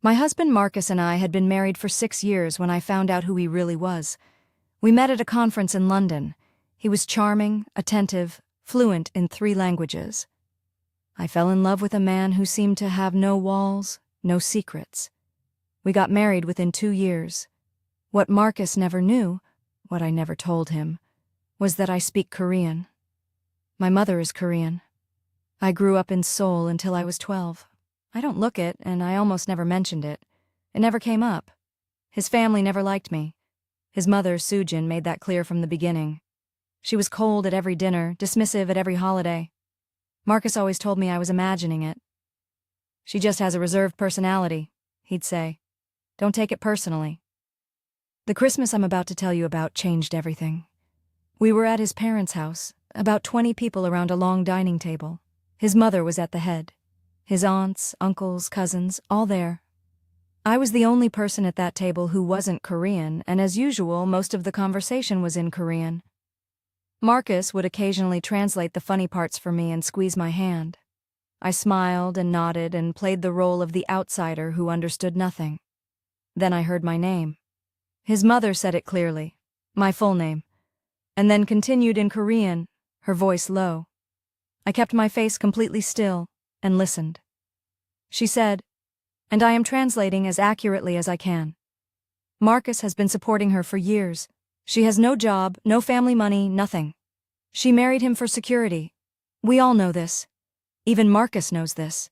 My husband Marcus and I had been married for 6 years when I found out who he really was. We met at a conference in London. He was charming, attentive, fluent in 3 languages. I fell in love with a man who seemed to have no walls, no secrets. We got married within 2 years. What Marcus never knew, what I never told him, was that I speak Korean. My mother is Korean. I grew up in Seoul until I was 12. I don't look it, and I almost never mentioned it. It never came up. His family never liked me. His mother, Sujin, made that clear from the beginning. She was cold at every dinner, dismissive at every holiday. Marcus always told me I was imagining it. "She just has a reserved personality," he'd say. "Don't take it personally." The Christmas I'm about to tell you about changed everything. We were at his parents' house, about 20 people around a long dining table. His mother was at the head. His aunts, uncles, cousins, all there. I was the only person at that table who wasn't Korean, and as usual, most of the conversation was in Korean. Marcus would occasionally translate the funny parts for me and squeeze my hand. I smiled and nodded and played the role of the outsider who understood nothing. Then I heard my name. His mother said it clearly, my full name, and then continued in Korean, her voice low. I kept my face completely still and listened. She said, and I am translating as accurately as I can. "Marcus has been supporting her for years. She has no job, no family money, nothing. She married him for security. We all know this. Even Marcus knows this.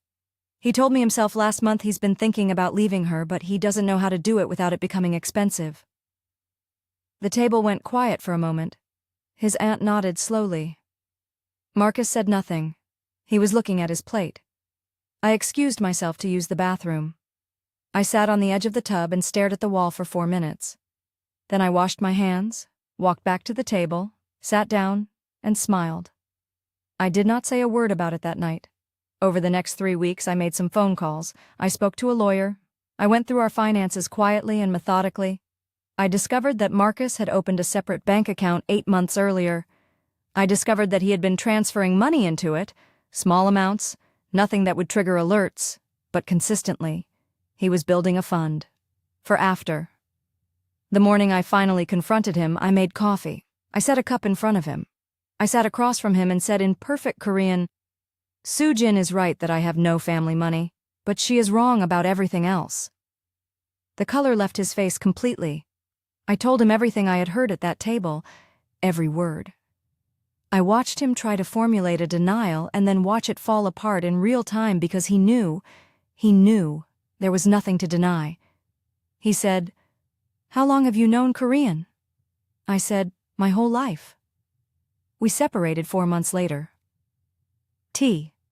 He told me himself last month he's been thinking about leaving her, but he doesn't know how to do it without it becoming expensive." The table went quiet for a moment. His aunt nodded slowly. Marcus said nothing. He was looking at his plate. I excused myself to use the bathroom. I sat on the edge of the tub and stared at the wall for 4 minutes. Then I washed my hands, walked back to the table, sat down, and smiled. I did not say a word about it that night. Over the next 3 weeks, I made some phone calls. I spoke to a lawyer. I went through our finances quietly and methodically. I discovered that Marcus had opened a separate bank account 8 months earlier. I discovered that he had been transferring money into it, small amounts, nothing that would trigger alerts, but consistently. He was building a fund. For after. The morning I finally confronted him, I made coffee. I set a cup in front of him. I sat across from him and said in perfect Korean, "Sujin is right that I have no family money, but she is wrong about everything else." The color left his face completely. I told him everything I had heard at that table, every word. I watched him try to formulate a denial and then watch it fall apart in real time because he knew there was nothing to deny. He said, "How long have you known Korean?" I said, "My whole life." We separated 4 months later. T.